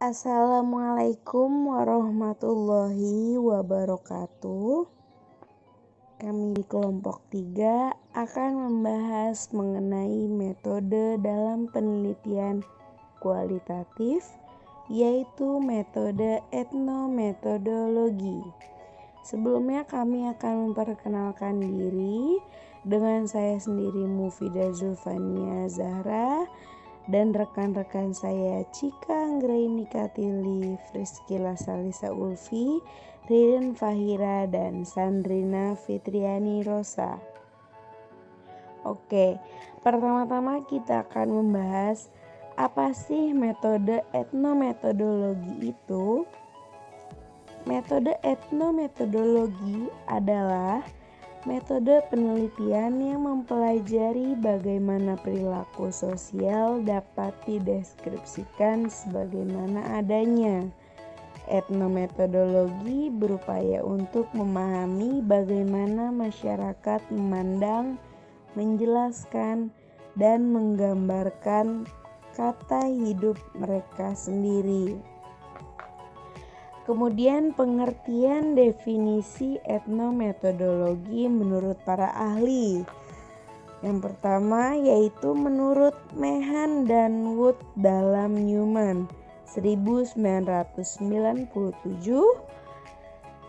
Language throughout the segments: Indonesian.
Assalamualaikum warahmatullahi wabarakatuh. Kami di kelompok 3 akan membahas mengenai metode dalam penelitian kualitatif, yaitu metode etnometodologi. Sebelumnya kami akan memperkenalkan diri dengan saya sendiri Mufidah Zulfania Zahra dan rekan-rekan saya Cika Anggraini Katili, Friskila Salisa Ulfi, Ririn Fahira, dan Sandrina Fitriani Rosa. Oke, pertama-tama kita akan membahas apa sih metode etnometodologi itu. Metode etnometodologi adalah metode penelitian yang mempelajari bagaimana perilaku sosial dapat dideskripsikan sebagaimana adanya. Etnometodologi berupaya untuk memahami bagaimana masyarakat memandang, menjelaskan, dan menggambarkan kata hidup mereka sendiri. Kemudian pengertian definisi etnometodologi menurut para ahli. Yang pertama yaitu menurut Meehan dan Wood dalam Newman 1997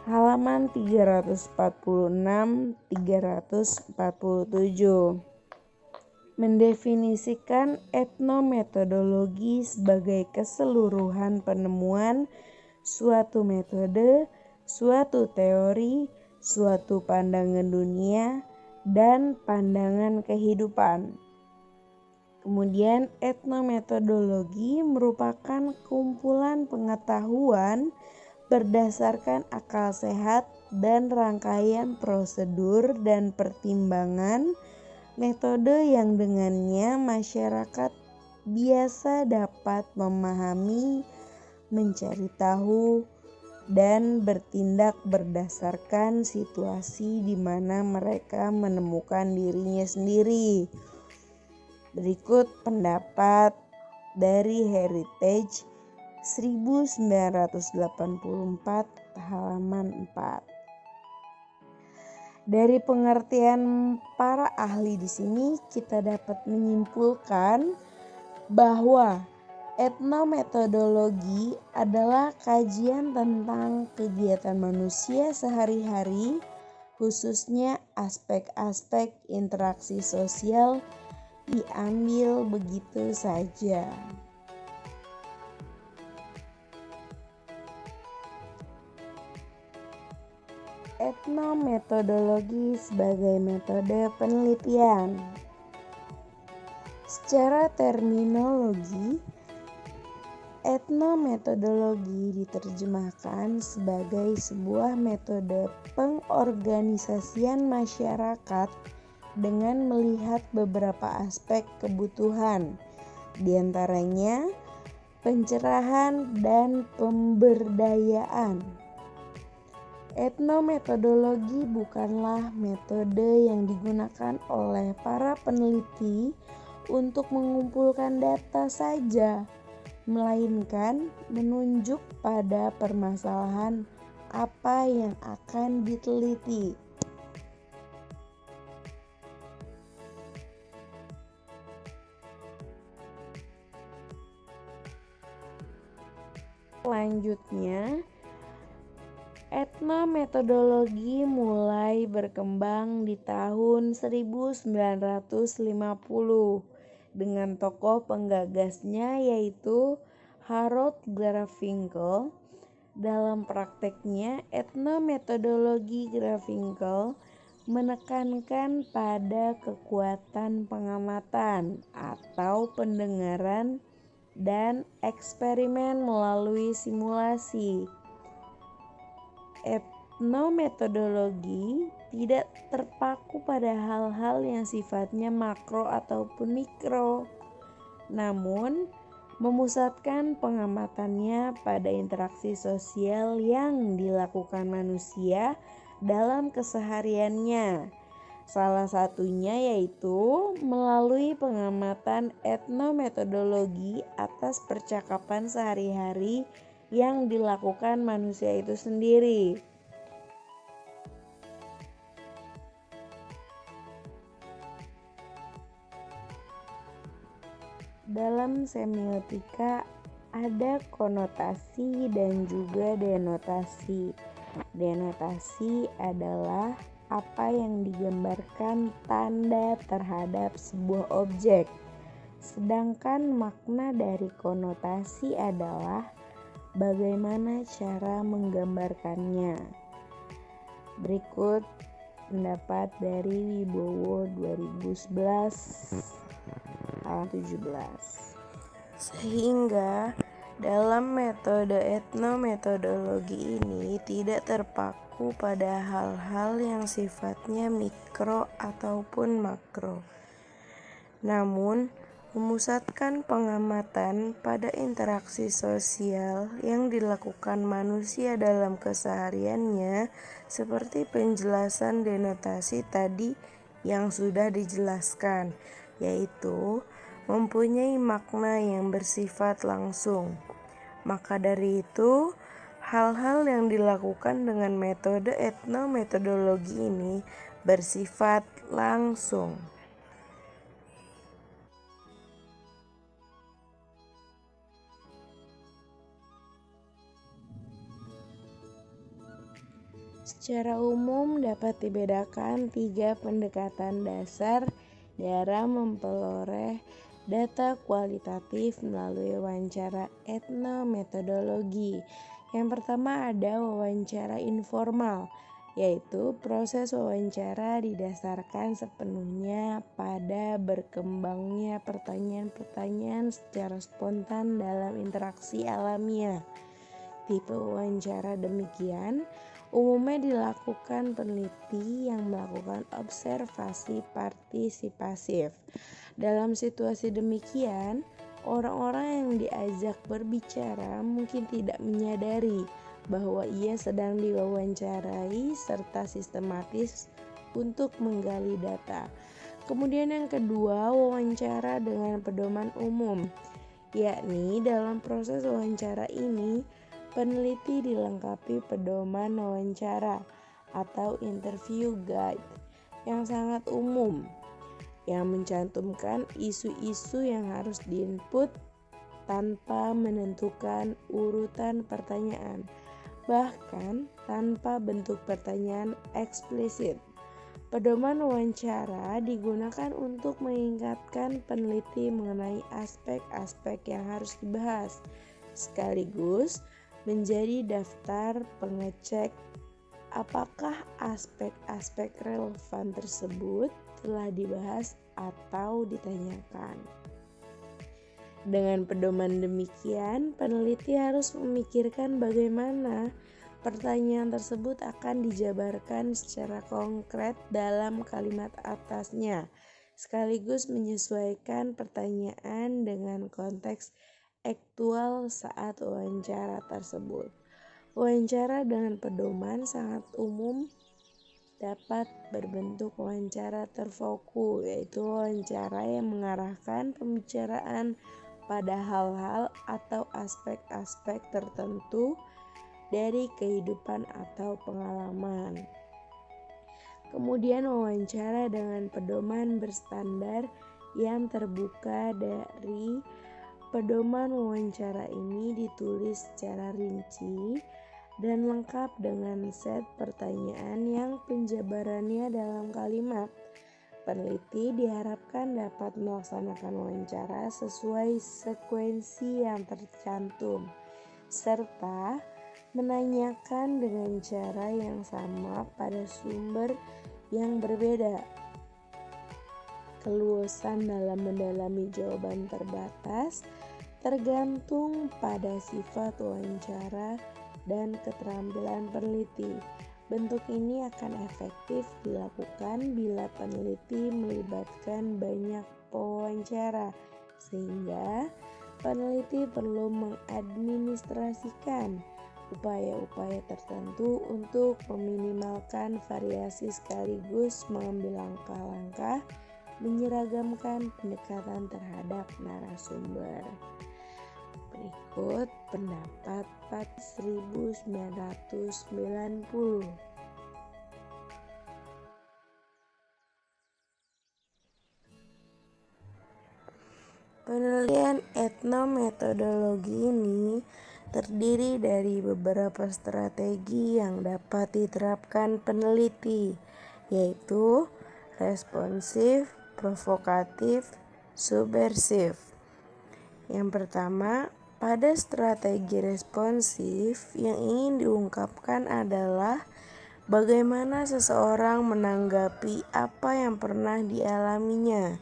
halaman 346-347 mendefinisikan etnometodologi sebagai keseluruhan penemuan suatu metode, suatu teori, suatu pandangan dunia, dan pandangan kehidupan. Kemudian etnometodologi merupakan kumpulan pengetahuan berdasarkan akal sehat dan rangkaian prosedur dan pertimbangan metode yang dengannya masyarakat biasa dapat memahami, mencari tahu, dan bertindak berdasarkan situasi di mana mereka menemukan dirinya sendiri. Berikut pendapat dari Heritage 1984 halaman 4. Dari pengertian para ahli di sini kita dapat menyimpulkan bahwa etnometodologi adalah kajian tentang kegiatan manusia sehari-hari, khususnya aspek-aspek interaksi sosial diambil begitu saja. Etnometodologi sebagai metode penelitian. Secara terminologi, etnometodologi diterjemahkan sebagai sebuah metode pengorganisasian masyarakat dengan melihat beberapa aspek kebutuhan, diantaranya pencerahan dan pemberdayaan. Etnometodologi bukanlah metode yang digunakan oleh para peneliti untuk mengumpulkan data saja, melainkan menunjuk pada permasalahan apa yang akan diteliti. Selanjutnya, etnometodologi mulai berkembang di tahun 1950 dengan tokoh penggagasnya yaitu Harold Garfinkel. Dalam prakteknya, etnometodologi Garfinkel menekankan pada kekuatan pengamatan atau pendengaran dan eksperimen melalui simulasi. Etnometodologi tidak terpaku pada hal-hal yang sifatnya makro ataupun mikro, namun memusatkan pengamatannya pada interaksi sosial yang dilakukan manusia dalam kesehariannya. Salah satunya yaitu melalui pengamatan etnometodologi atas percakapan sehari-hari yang dilakukan manusia itu sendiri. Dalam semiotika ada konotasi dan juga denotasi. Denotasi adalah apa yang digambarkan tanda terhadap sebuah objek. Sedangkan makna dari konotasi adalah bagaimana cara menggambarkannya. Berikut pendapat dari Wibowo 2011 halaman 17. Sehingga dalam metode etnometodologi ini tidak terpaku pada hal-hal yang sifatnya mikro ataupun makro, namun memusatkan pengamatan pada interaksi sosial yang dilakukan manusia dalam kesehariannya, seperti penjelasan denotasi tadi yang sudah dijelaskan, yaitu mempunyai makna yang bersifat langsung. Maka dari itu, hal-hal yang dilakukan dengan metode etnometodologi ini bersifat langsung. Secara umum dapat dibedakan 3 pendekatan dasar dalam memperoleh data kualitatif melalui wawancara etnometodologi. Yang pertama ada wawancara informal, yaitu proses wawancara didasarkan sepenuhnya pada berkembangnya pertanyaan-pertanyaan secara spontan dalam interaksi alamiah. Tipe wawancara demikian umumnya dilakukan peneliti yang melakukan observasi partisipasif. Dalam situasi demikian, orang-orang yang diajak berbicara mungkin tidak menyadari bahwa ia sedang diwawancarai serta sistematis untuk menggali data. Kemudian yang kedua, wawancara dengan pedoman umum, yakni dalam proses wawancara ini peneliti dilengkapi pedoman wawancara atau interview guide yang sangat umum yang mencantumkan isu-isu yang harus diinput tanpa menentukan urutan pertanyaan, bahkan tanpa bentuk pertanyaan eksplisit. Pedoman wawancara digunakan untuk mengingatkan peneliti mengenai aspek-aspek yang harus dibahas, sekaligus menjadi daftar pengecek apakah aspek-aspek relevan tersebut telah dibahas atau ditanyakan. Dengan pedoman demikian, peneliti harus memikirkan bagaimana pertanyaan tersebut akan dijabarkan secara konkret dalam kalimat atasnya, sekaligus menyesuaikan pertanyaan dengan konteks aktual saat wawancara tersebut. Wawancara dengan pedoman sangat umum dapat berbentuk wawancara terfokus, yaitu wawancara yang mengarahkan pembicaraan pada hal-hal atau aspek-aspek tertentu dari kehidupan atau pengalaman. Kemudian wawancara dengan pedoman berstandar yang terbuka. Dari pedoman wawancara ini ditulis secara rinci dan lengkap dengan set pertanyaan yang penjabarannya dalam kalimat. Peneliti diharapkan dapat melaksanakan wawancara sesuai sekuensi yang tercantum, serta menanyakan dengan cara yang sama pada sumber yang berbeda. Keluasan dalam mendalami jawaban terbatas, tergantung pada sifat wawancara dan keterampilan peneliti. Bentuk ini akan efektif dilakukan bila peneliti melibatkan banyak pewawancara, sehingga peneliti perlu mengadministrasikan upaya-upaya tertentu untuk meminimalkan variasi sekaligus mengambil langkah-langkah menyeragamkan pendekatan terhadap narasumber. Berikut pendapat 1990. Penelitian etnometodologi ini terdiri dari beberapa strategi yang dapat diterapkan peneliti, yaitu responsif, provokatif, subversif. Yang pertama, pada strategi responsif yang ingin diungkapkan adalah bagaimana seseorang menanggapi apa yang pernah dialaminya.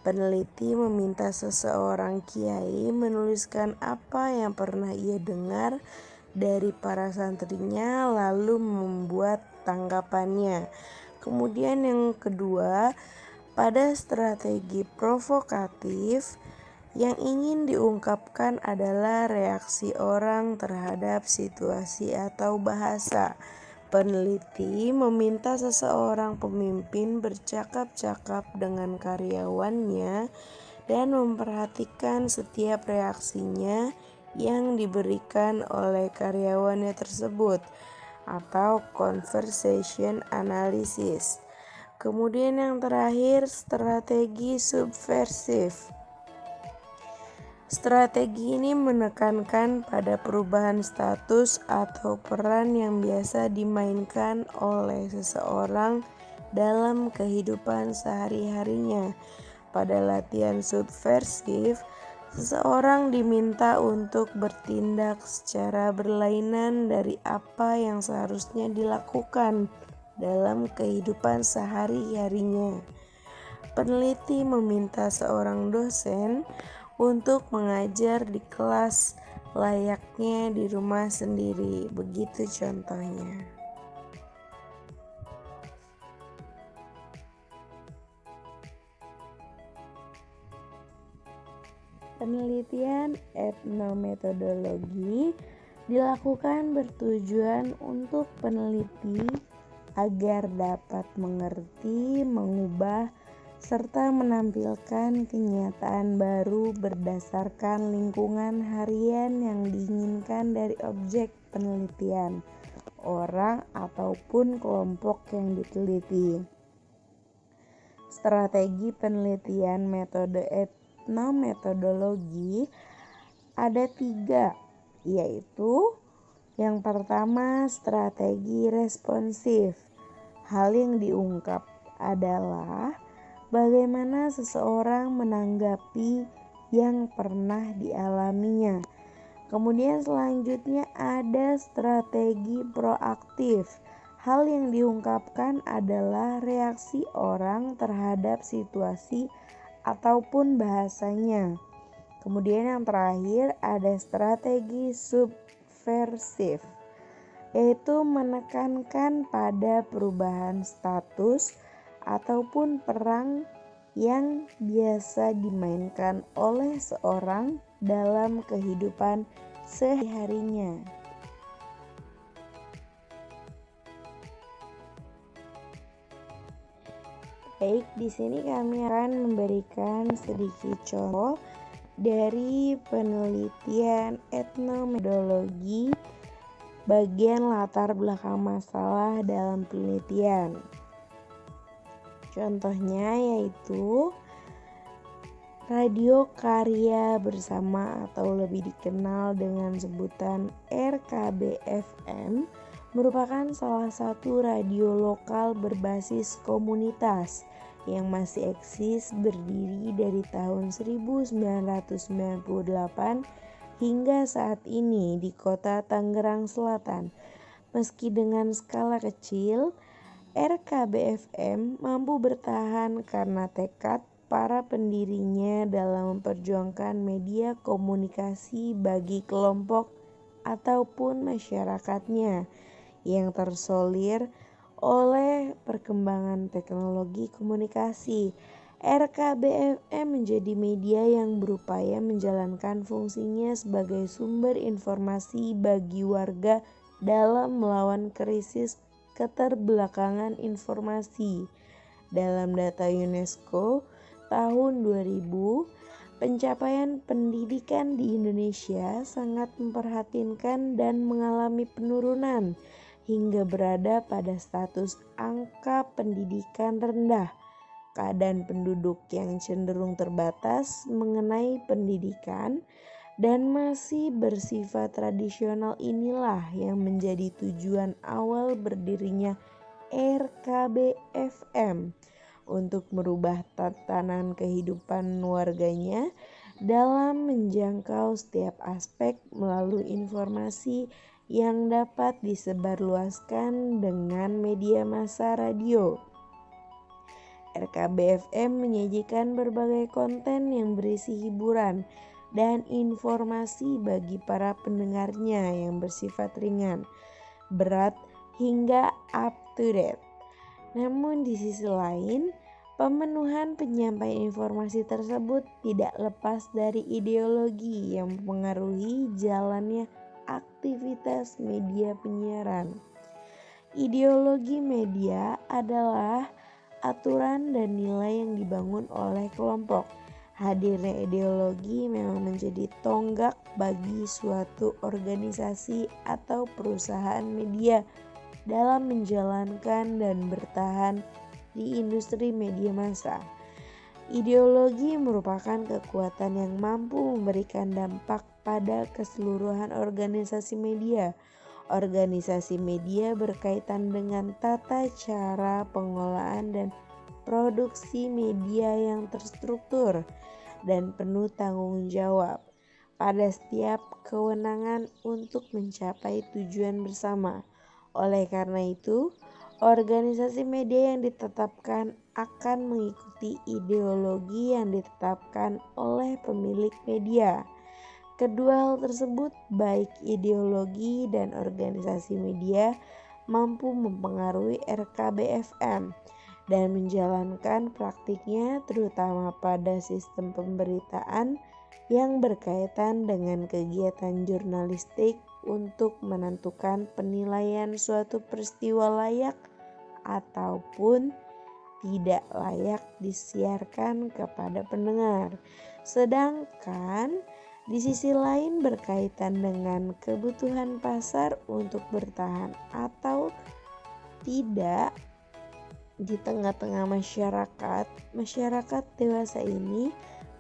Peneliti meminta seseorang kiai menuliskan apa yang pernah ia dengar dari para santrinya lalu membuat tanggapannya. Kemudian yang kedua, pada strategi provokatif yang ingin diungkapkan adalah reaksi orang terhadap situasi atau bahasa. Peneliti meminta seseorang pemimpin bercakap-cakap dengan karyawannya dan memperhatikan setiap reaksinya yang diberikan oleh karyawannya tersebut, atau conversation analysis. Kemudian yang terakhir, strategi subversif. Strategi ini menekankan pada perubahan status atau peran yang biasa dimainkan oleh seseorang dalam kehidupan sehari-harinya. Pada latihan subversif, seseorang diminta untuk bertindak secara berlainan dari apa yang seharusnya dilakukan dalam kehidupan sehari-harinya. Peneliti meminta seorang dosen untuk mengajar di kelas layaknya di rumah sendiri. Begitu contohnya. Penelitian etnometodologi dilakukan bertujuan untuk peneliti agar dapat mengerti, mengubah, serta menampilkan kenyataan baru berdasarkan lingkungan harian yang diinginkan dari objek penelitian, orang ataupun kelompok yang diteliti. Strategi penelitian metode etnometodologi ada 3, yaitu yang pertama strategi responsif. Hal yang diungkap adalah bagaimana seseorang menanggapi yang pernah dialaminya. Kemudian selanjutnya ada strategi proaktif. Hal yang diungkapkan adalah reaksi orang terhadap situasi ataupun bahasanya. Kemudian yang terakhir ada strategi subversif, yaitu menekankan pada perubahan status ataupun peran yang biasa dimainkan oleh seorang dalam kehidupan sehari-harinya. Baik, di sini kami akan memberikan sedikit contoh dari penelitian etnometodologi bagian latar belakang masalah dalam penelitian. Contohnya yaitu radio karya bersama atau lebih dikenal dengan sebutan RKBFM merupakan salah satu radio lokal berbasis komunitas yang masih eksis berdiri dari tahun 1998 hingga saat ini di kota Tangerang Selatan. Meski dengan skala kecil, RKBFM mampu bertahan karena tekad para pendirinya dalam memperjuangkan media komunikasi bagi kelompok ataupun masyarakatnya yang tersolir oleh perkembangan teknologi komunikasi. RKBFM menjadi media yang berupaya menjalankan fungsinya sebagai sumber informasi bagi warga dalam melawan krisis keterbelakangan informasi. Dalam data UNESCO tahun 2000, pencapaian pendidikan di Indonesia sangat memprihatinkan dan mengalami penurunan hingga berada pada status angka pendidikan rendah. Keadaan penduduk yang cenderung terbatas mengenai pendidikan dan masih bersifat tradisional inilah yang menjadi tujuan awal berdirinya RKBFM untuk merubah tatanan kehidupan warganya dalam menjangkau setiap aspek melalui informasi yang dapat disebarluaskan dengan media massa radio. RKBFM menyajikan berbagai konten yang berisi hiburan dan informasi bagi para pendengarnya yang bersifat ringan, berat, hingga up to date. Namun di sisi lain, pemenuhan penyampaian informasi tersebut tidak lepas dari ideologi yang mempengaruhi jalannya aktivitas media penyiaran. Ideologi media adalah aturan dan nilai yang dibangun oleh kelompok. Hadirnya ideologi memang menjadi tonggak bagi suatu organisasi atau perusahaan media dalam menjalankan dan bertahan di industri media massa. Ideologi merupakan kekuatan yang mampu memberikan dampak pada keseluruhan organisasi media. Organisasi media berkaitan dengan tata cara pengelolaan dan produksi media yang terstruktur dan penuh tanggung jawab pada setiap kewenangan untuk mencapai tujuan bersama. Oleh karena itu, organisasi media yang ditetapkan akan mengikuti ideologi yang ditetapkan oleh pemilik media. Kedua hal tersebut, baik ideologi dan organisasi media, mampu mempengaruhi RKBFM dan menjalankan praktiknya terutama pada sistem pemberitaan yang berkaitan dengan kegiatan jurnalistik untuk menentukan penilaian suatu peristiwa layak ataupun tidak layak disiarkan kepada pendengar. Sedangkan di sisi lain berkaitan dengan kebutuhan pasar untuk bertahan atau tidak di tengah-tengah masyarakat dewasa ini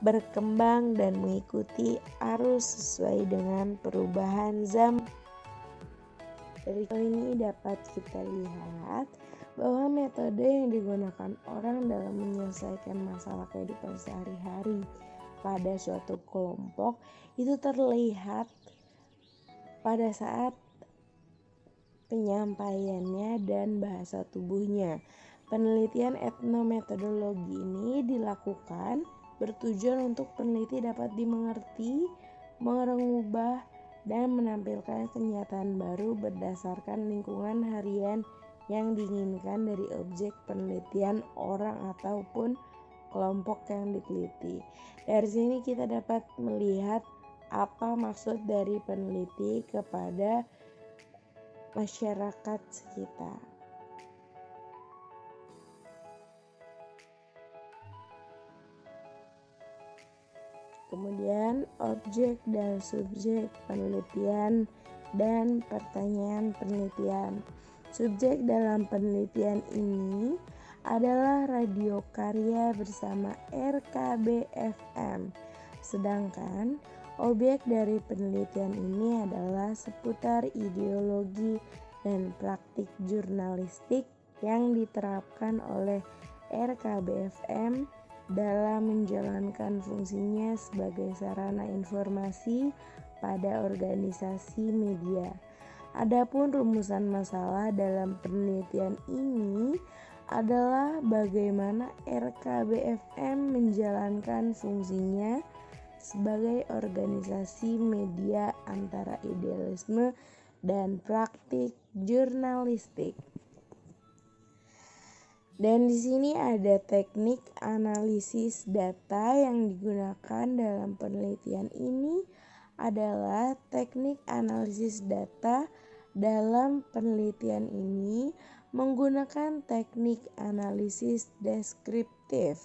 berkembang dan mengikuti arus sesuai dengan perubahan zaman. Dari ini dapat kita lihat bahwa metode yang digunakan orang dalam menyelesaikan masalah kehidupan sehari-hari pada suatu kelompok itu terlihat pada saat penyampaiannya dan bahasa tubuhnya. Penelitian etnometodologi ini dilakukan bertujuan untuk peneliti dapat dimengerti, mengubah, dan menampilkan kenyataan baru berdasarkan lingkungan harian yang diinginkan dari objek penelitian orang ataupun kelompok yang diteliti. Dari sini kita dapat melihat apa maksud dari peneliti kepada masyarakat sekitar. Kemudian objek dan subjek penelitian dan pertanyaan penelitian. Subjek dalam penelitian ini adalah radio karya bersama RKBFM. Sedangkan objek dari penelitian ini adalah seputar ideologi dan praktik jurnalistik yang diterapkan oleh RKBFM dalam menjalankan fungsinya sebagai sarana informasi pada organisasi media. Adapun rumusan masalah dalam penelitian ini adalah bagaimana RKBFM menjalankan fungsinya sebagai organisasi media antara idealisme dan praktik jurnalistik. Dan di sini ada teknik analisis data yang digunakan dalam penelitian ini adalah teknik analisis data. Dalam penelitian ini menggunakan teknik analisis deskriptif.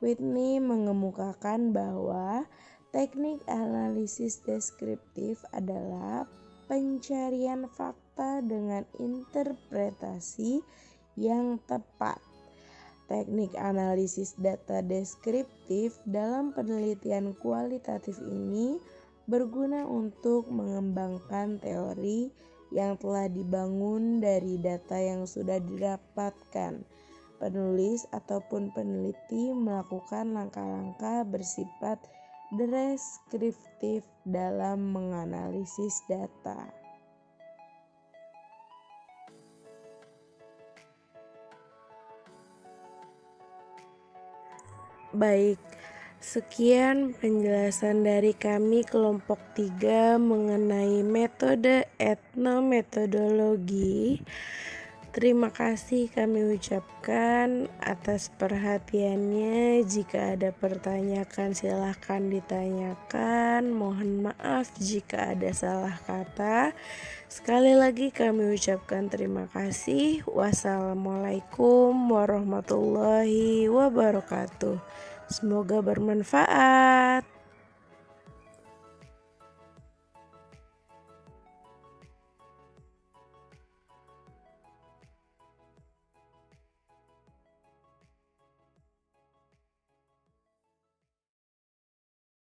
Whitney mengemukakan bahwa teknik analisis deskriptif adalah pencarian fakta dengan interpretasi yang tepat. Teknik analisis data deskriptif dalam penelitian kualitatif ini berguna untuk mengembangkan teori yang telah dibangun dari data yang sudah didapatkan. Penulis ataupun peneliti melakukan langkah-langkah bersifat deskriptif dalam menganalisis data. Baik, sekian penjelasan dari kami kelompok 3 mengenai metode etnometodologi. Terima kasih kami ucapkan atas perhatiannya. Jika ada pertanyaan silahkan ditanyakan. Mohon maaf jika ada salah kata. Sekali lagi kami ucapkan terima kasih. Wassalamualaikum warahmatullahi wabarakatuh. Semoga bermanfaat.